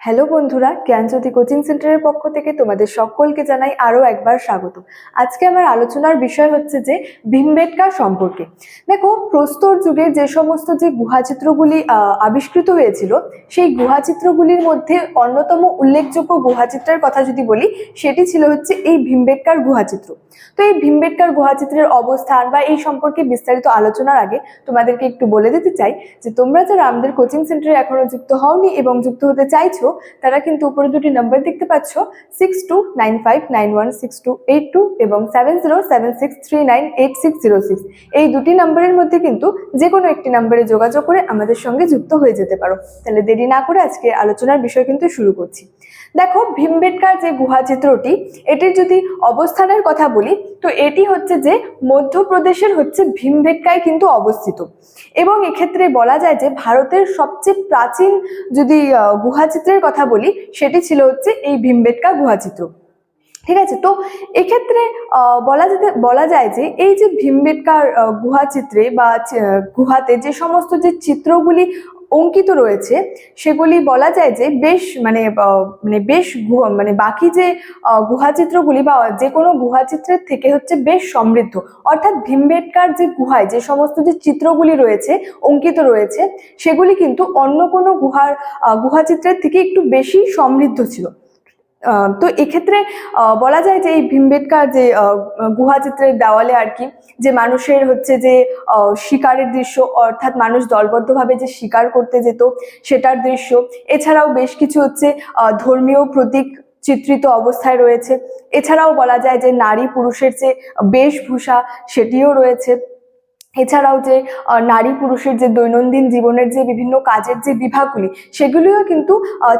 Hello বন্ধুরা, জ্ঞানজ্যোতি coaching সেন্টারের পক্ষ থেকে তোমাদের সকলকে জানাই আরও একবার স্বাগত। আজকে আমার আলোচনার বিষয় হচ্ছে যে ভীমবেটকা সম্পর্কে। দেখো, প্রস্তর যুগে যে সমস্ত গুহাচিত্রগুলি আবিষ্কৃত হয়েছিল, সেই গুহাচিত্রগুলির মধ্যে অন্যতম উল্লেখযোগ্য গুহাচিত্রের কথা যদি বলি, সেটি ছিল হচ্ছে এই ভীমবেটকার গুহাচিত্র। তো এই ভীমবেটকার গুহাচিত্রের অবস্থান বা এই সম্পর্কে বিস্তারিত আলোচনার আগে তোমাদেরকে একটু বলে দিতে চাই যে তোমরা যারা আমাদের কোচিং সেন্টারে এখনো যুক্ত হওনি এবং যুক্ত হতে চাইছো, তারা কিন্তু উপরে দুটি নাম্বার দেখতে পাচ্ছ, 6295916282 এবং 7076398606। এই দুটি নাম্বারের মধ্যে কিন্তু যে কোনো একটি নাম্বারে যোগাযোগ করে আমাদের সঙ্গে যুক্ত হয়ে যেতে পারো। তাহলে দেরি না করে আজকে আলোচনার বিষয় কিন্তু শুরু করছি। দেখো, ভীমবেটকার যে গুহাচিত্রটি, এটির যদি অবস্থানের কথা বলি, তো এটি হচ্ছে যে মধ্যপ্রদেশের হচ্ছে ভীমবেটকায় কিন্তু অবস্থিত। এবং এক্ষেত্রে বলা যায় যে ভারতের সবচেয়ে প্রাচীন যদি গুহাচিত্রের কথা বলি, সেটি ছিল হচ্ছে এই ভীমবেটকা গুহাচিত্র। ঠিক আছে, তো এক্ষেত্রে বলা যায় যে এই যে ভীমবেটকার গুহাচিত্রে বা গুহাতে যে সমস্ত যে চিত্রগুলি অঙ্কিত রয়েছে, সেগুলি বলা যায় যে বেশ বাকি যে গুহাচিত্রগুলি বা যে কোনো গুহাচিত্রের থেকে হচ্ছে বেশ সমৃদ্ধ। অর্থাৎ ভীমবেটকার যে গুহায় যে সমস্ত যে চিত্রগুলি রয়েছে, অঙ্কিত রয়েছে, সেগুলি কিন্তু অন্য কোনো গুহাচিত্রের থেকে একটু বেশি সমৃদ্ধ ছিল। তো এক্ষেত্রে বলা যায় যে এই ভীমবেটকা যে গুহাচিত্রের দেওয়ালে আর কি, যে মানুষের হচ্ছে যে শিকারের দৃশ্য, অর্থাৎ মানুষ দলবদ্ধভাবে যে শিকার করতে যেত সেটার দৃশ্য, এছাড়াও বেশ কিছু হচ্ছে ধর্মীয় প্রতীক চিত্রিত অবস্থায় রয়েছে। এছাড়াও বলা যায় যে নারী পুরুষের যে বেশভূষা, সেটিও রয়েছে। এছাড়াও যে নারী পুরুষের যে দৈনন্দিন জীবনের যে বিভিন্ন কাজের যে বিভাগগুলি, সেগুলিও কিন্তু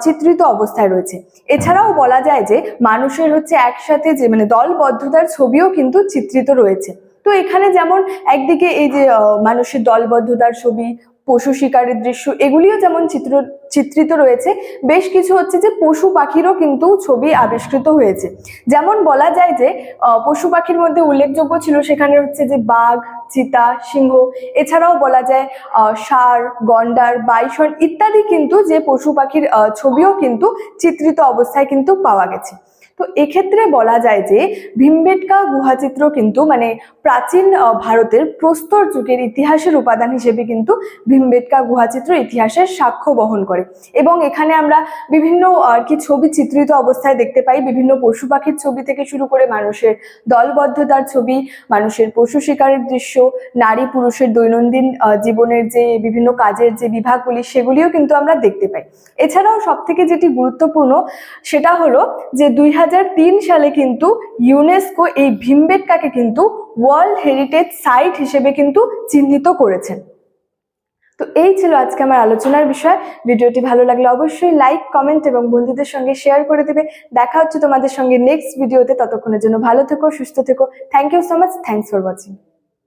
চিত্রিত অবস্থায় রয়েছে। এছাড়াও বলা যায় যে মানুষের হচ্ছে একসাথে যে দলবদ্ধতার ছবিও কিন্তু চিত্রিত রয়েছে। তো এখানে যেমন একদিকে এই যে মানুষের দলবদ্ধতার ছবি, পশু শিকারের দৃশ্য, এগুলিও যেমন চিত্রিত রয়েছে, বেশ কিছু হচ্ছে যে পশু পাখিরও কিন্তু ছবি আবিষ্কৃত হয়েছে। যেমন বলা যায় যে পশু পাখির মধ্যে উল্লেখযোগ্য ছিল সেখানে হচ্ছে যে বাঘ, চিতা, সিংহ, এছাড়াও বলা যায় ষাঁড়, গন্ডার, বাইসন ইত্যাদি কিন্তু যে পশু পাখির ছবিও কিন্তু চিত্রিত অবস্থায় কিন্তু পাওয়া গেছে। তো এক্ষেত্রে বলা যায় যে ভীমবেটকা গুহাচিত্র কিন্তু প্রাচীন ভারতের প্রস্তর যুগের ইতিহাসের উপাদান হিসেবে কিন্তু ভীমবেটকা গুহাচিত্র ইতিহাসের সাক্ষ্য বহন করে। এবং এখানে আমরা বিভিন্ন আর কি ছবি চিত্রিত অবস্থায় দেখতে পাই, বিভিন্ন পশু পাখির ছবি থেকে শুরু করে মানুষের দলবদ্ধতার ছবি, মানুষের পশু শিকারের দৃশ্য, নারী পুরুষের দৈনন্দিন জীবনের যে বিভিন্ন কাজের যে বিভাগগুলি, সেগুলিও কিন্তু আমরা দেখতে পাই। এছাড়াও সব থেকে যেটি গুরুত্বপূর্ণ, সেটা হলো যে 2003 সালে কিন্তু ইউনেস্কো এই ভীমবেটকাকে কিন্তু ওয়ার্ল্ড হেরিটেজ সাইট হিসেবে কিন্তু চিহ্নিত করেছেন। তো এই ছিল আজকে আমার আলোচনার বিষয়। ভিডিওটি ভালো লাগলে অবশ্যই লাইক, কমেন্ট এবং বন্ধুদের সঙ্গে শেয়ার করে দেবে। দেখা হচ্ছে তোমাদের সঙ্গে নেক্সট ভিডিওতে। ততক্ষণের জন্য ভালো থেকো, সুস্থ থেকো। Thank you so much. Thanks for watching.